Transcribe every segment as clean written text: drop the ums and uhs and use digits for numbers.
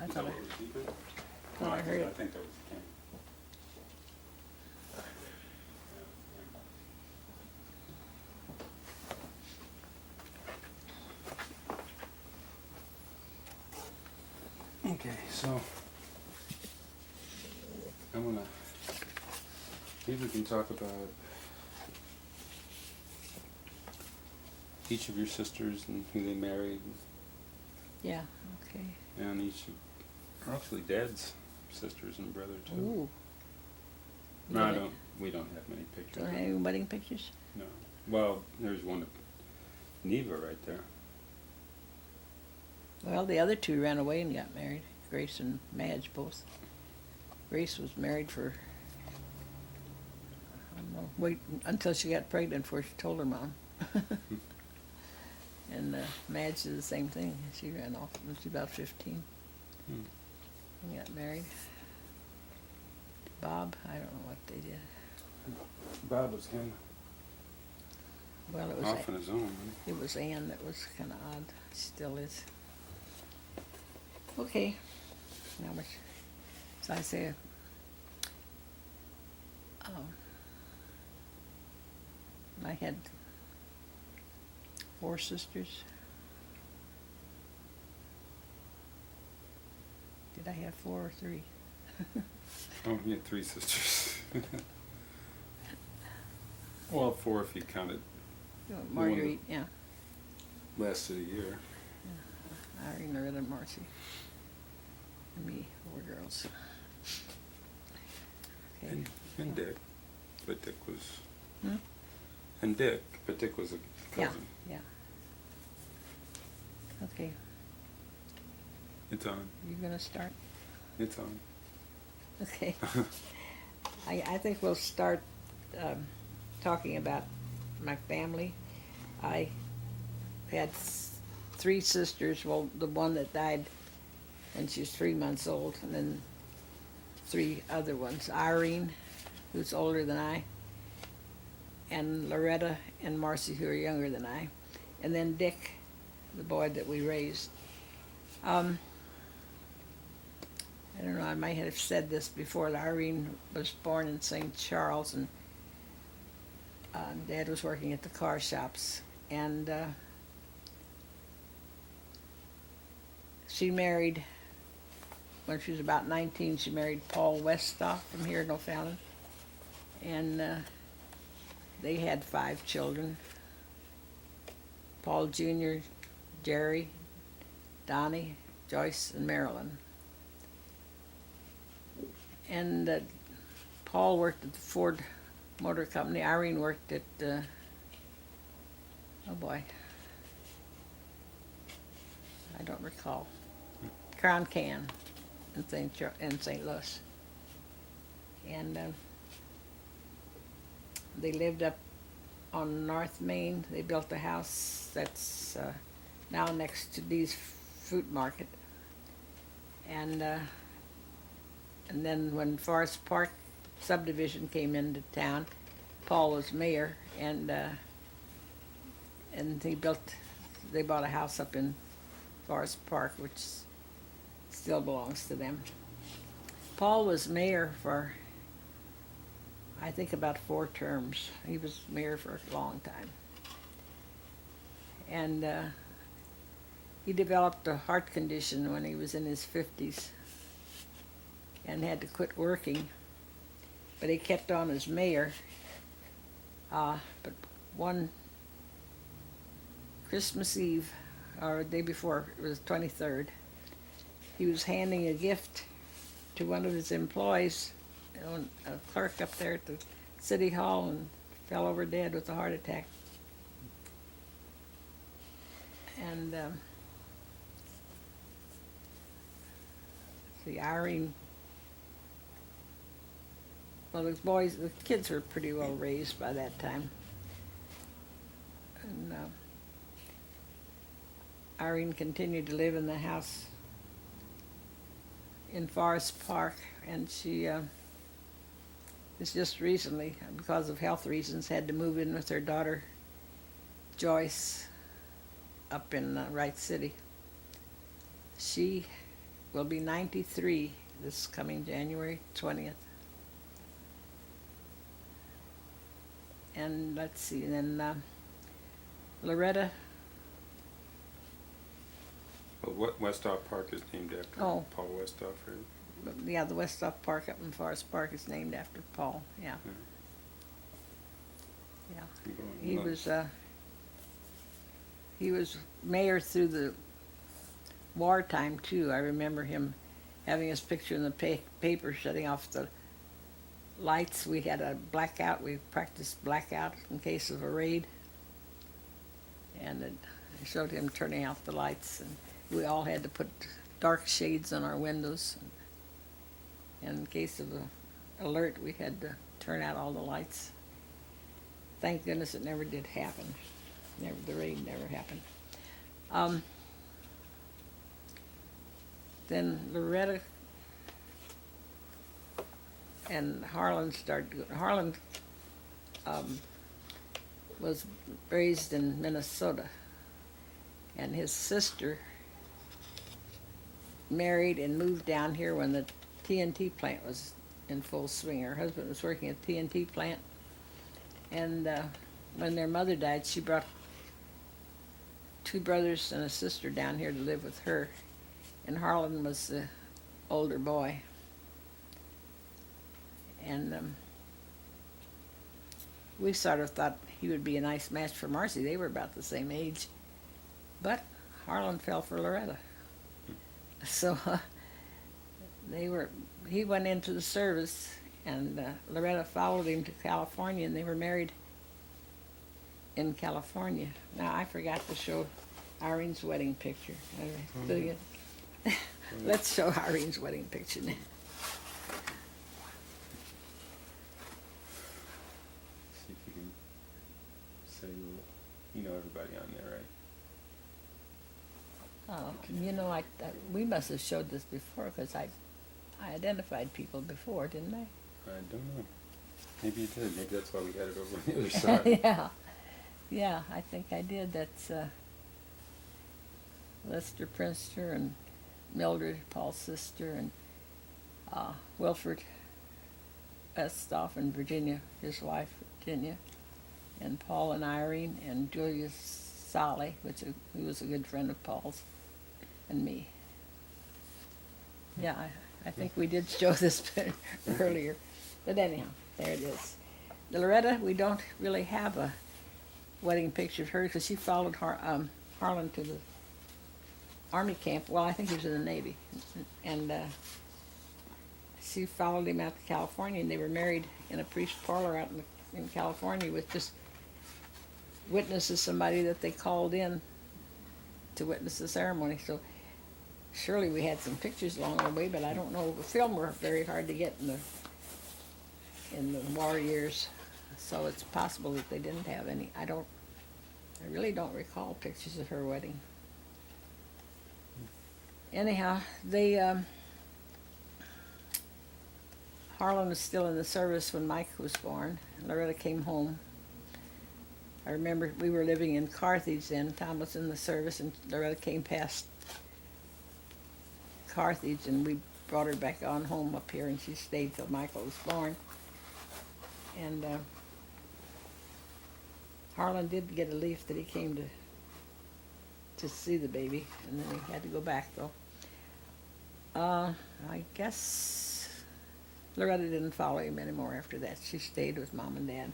I Is thought that I, what was deeper? thought I heard I it. think that was Ken. Okay, so I'm gonna, maybe we can talk about each of your sisters and who they married, Yeah, okay. and each of, or actually Dad's sisters and brother too. Ooh. No, Yeah. we don't have many pictures. Don't have any wedding pictures? No. Well, there's one of Neva right there. Well, the other two ran away and got married. Grace and Madge both. Grace was married for, I don't know, wait until she got pregnant before she told her mom. And Madge did the same thing. She ran off when she was about 15 and got married. Bob, I don't know what they did. Bob was kind Well, it of was off on his own. Wasn't it was Anne that was kind of odd. Still is. Okay. Now much? So I say, I had 4 sisters. Did I have 4 or 3? he? Oh, he had 3 sisters. Well, 4 if you counted Marguerite, yeah. last of the year. Irene, Loretta, and Marcy. And me, 4 girls. Okay. And Dick. But Dick was... Hmm? And Dick, but Dick was a Yeah, cousin. yeah. Okay, It's on. you gonna start? It's on. Okay. I think we'll start talking about my family. I had 3 sisters. Well, the one that died when she was 3 months old, and then 3 other ones. Irene, who's older than I, and Loretta and Marcy, who are younger than I, and then Dick, the boy that we raised. I don't know, I might have said this before, that Irene was born in St. Charles, and Dad was working at the car shops, and she married, when she was about 19, she married Paul Westhoff from here in O'Fallon, and they had 5 children. Paul Jr., Jerry, Donnie, Joyce, and Marilyn. And Paul worked at the Ford Motor Company. Irene worked at, oh boy, I don't recall, Crown Can in St. Louis. And they lived up on North Main. They built a house that's now next to Dee's Fruit Market. And then when Forest Park subdivision came into town, Paul was mayor, and they bought a house up in Forest Park, which still belongs to them. Paul was mayor for, I think, about 4 terms. He was mayor for a long time. And he developed a heart condition when he was in his 50s and had to quit working. But he kept on as mayor. But one Christmas Eve, or the day before, it was the 23rd, he was handing a gift to one of his employees, a clerk up there at the city hall, and fell over dead with a heart attack. And Irene, well, the kids were pretty well raised by that time. And Irene continued to live in the house in Forest Park, and she is just recently, because of health reasons, had to move in with her daughter Joyce up in Wright City. She will be 93 this coming January 20th. And let's see, then Loretta, Well, what Westhoff Park is named after Oh. Paul Westhoff, right? yeah, the Westhoff Park up in Forest Park is named after Paul, yeah. Yeah. You go He look. was mayor through the wartime too. I remember him having his picture in the paper shutting off the lights. We had a blackout. We practiced blackout in case of a raid. And it showed him turning out the lights. And we all had to put dark shades on our windows. And in case of an alert, we had to turn out all the lights. Thank goodness it never did happen. The raid never happened. Then Loretta and Harlan started. Harlan was raised in Minnesota, and his sister married and moved down here when the TNT plant was in full swing. Her husband was working at the TNT plant, and when their mother died, she brought 2 brothers and a sister down here to live with her, and Harlan was the older boy. And we sort of thought he would be a nice match for Marcy. They were about the same age. But Harlan fell for Loretta. So he went into the service, and Loretta followed him to California, and they were married in California. Now, I forgot to show Irene's wedding picture. Let's show Irene's wedding picture now. See if you can say you know everybody on there, right? Oh, we must have showed this before, because I identified people before, didn't I? I don't know. Maybe you did. Maybe that's why we had it over on the other side. Yeah, I think I did. That's Lester Prinster and Mildred, Paul's sister, and Wilford Westhoff and Virginia, his wife, Virginia, and Paul and Irene, and Julia Solly, who was a good friend of Paul's, and me. Yeah, I think we did show this earlier. But anyhow, there it is. The Loretta, we don't really have a wedding picture of her because she followed Harlan to the Army camp. Well, I think he was in the Navy. And she followed him out to California, and they were married in a priest parlor out in California with just witnesses, somebody that they called in to witness the ceremony. So surely we had some pictures along the way, but I don't know. The film were very hard to get in the war years, so it's possible that they didn't have any. I really don't recall pictures of her wedding. Anyhow, Harlan was still in the service when Mike was born. Loretta came home. I remember we were living in Carthage then. Tom was in the service, and Loretta came past Carthage, and we brought her back on home up here, and she stayed till Michael was born. And Harlan did get a leaf that he came to see the baby, and then he had to go back though. I guess Loretta didn't follow him anymore after that. She stayed with Mom and Dad.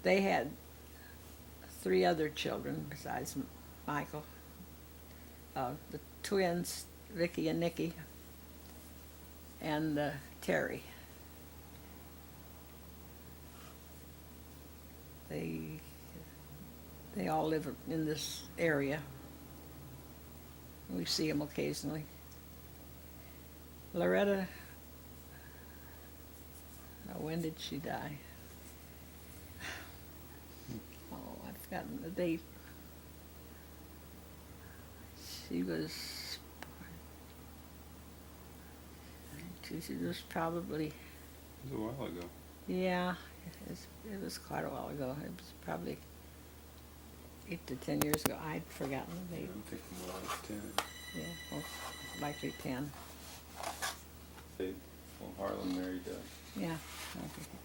They had 3 other children besides Michael. The twins, Vicky and Nikki, and Terry. They all live in this area. We see them occasionally. Loretta, when did she die? Oh, I've forgotten the date. She was probably... It was a while ago. Yeah, it was quite a while ago. It was probably 8 to 10 years ago. I'd forgotten the Yeah, date. I'm thinking more like 10. Yeah, well, likely 10. Well, Harlan married Yeah,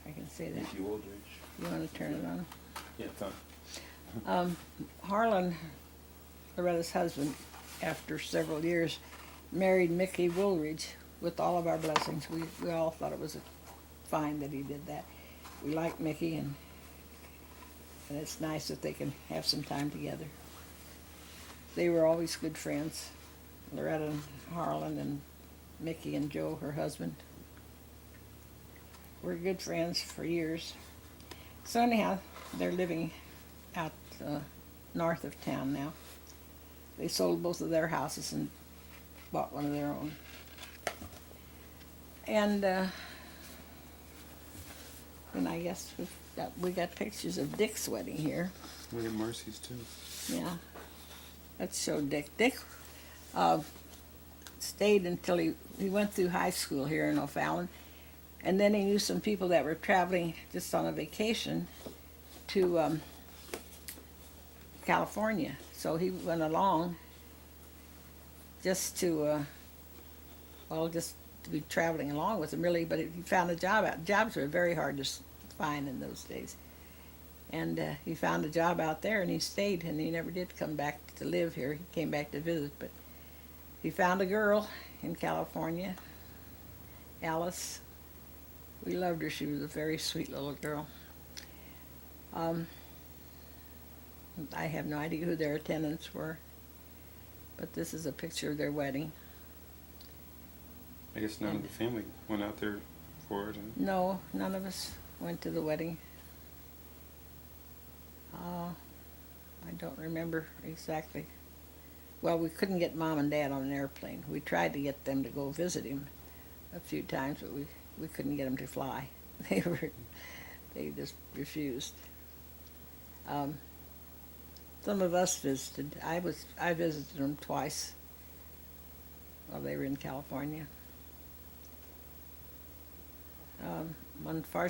I can see that. Mickey Woolridge. You want to turn it on? Yeah, it's on. Harlan, Loretta's husband, after several years, married Mickey Woolridge with all of our blessings. We all thought it was fine that he did that. We like Mickey, and it's nice that they can have some time together. They were always good friends, Loretta and Harlan and Mickey and Joe, her husband. We're good friends for years. So anyhow, they're living out north of town now. They sold both of their houses and bought one of their own. And I guess we got pictures of Dick's wedding here. We have Marcy's too. Yeah, let's show Dick. Dick stayed until he went through high school here in O'Fallon, and then he knew some people that were traveling just on a vacation to California. So he went along just to, just to be traveling along with them, really. But he found a job out. Jobs were very hard to find in those days. And he found a job out there, and he stayed, and he never did come back to live here. He came back to visit, but he found a girl in California, Alice. We loved her. She was a very sweet little girl. I have no idea who their attendants were, but this is a picture of their wedding. I guess none of the family went out there for it. No, none of us went to the wedding. I don't remember exactly. Well, we couldn't get Mom and Dad on an airplane. We tried to get them to go visit him a few times, but we couldn't get them to fly. They just refused. Some of us visited. I visited them twice while they were in California. One far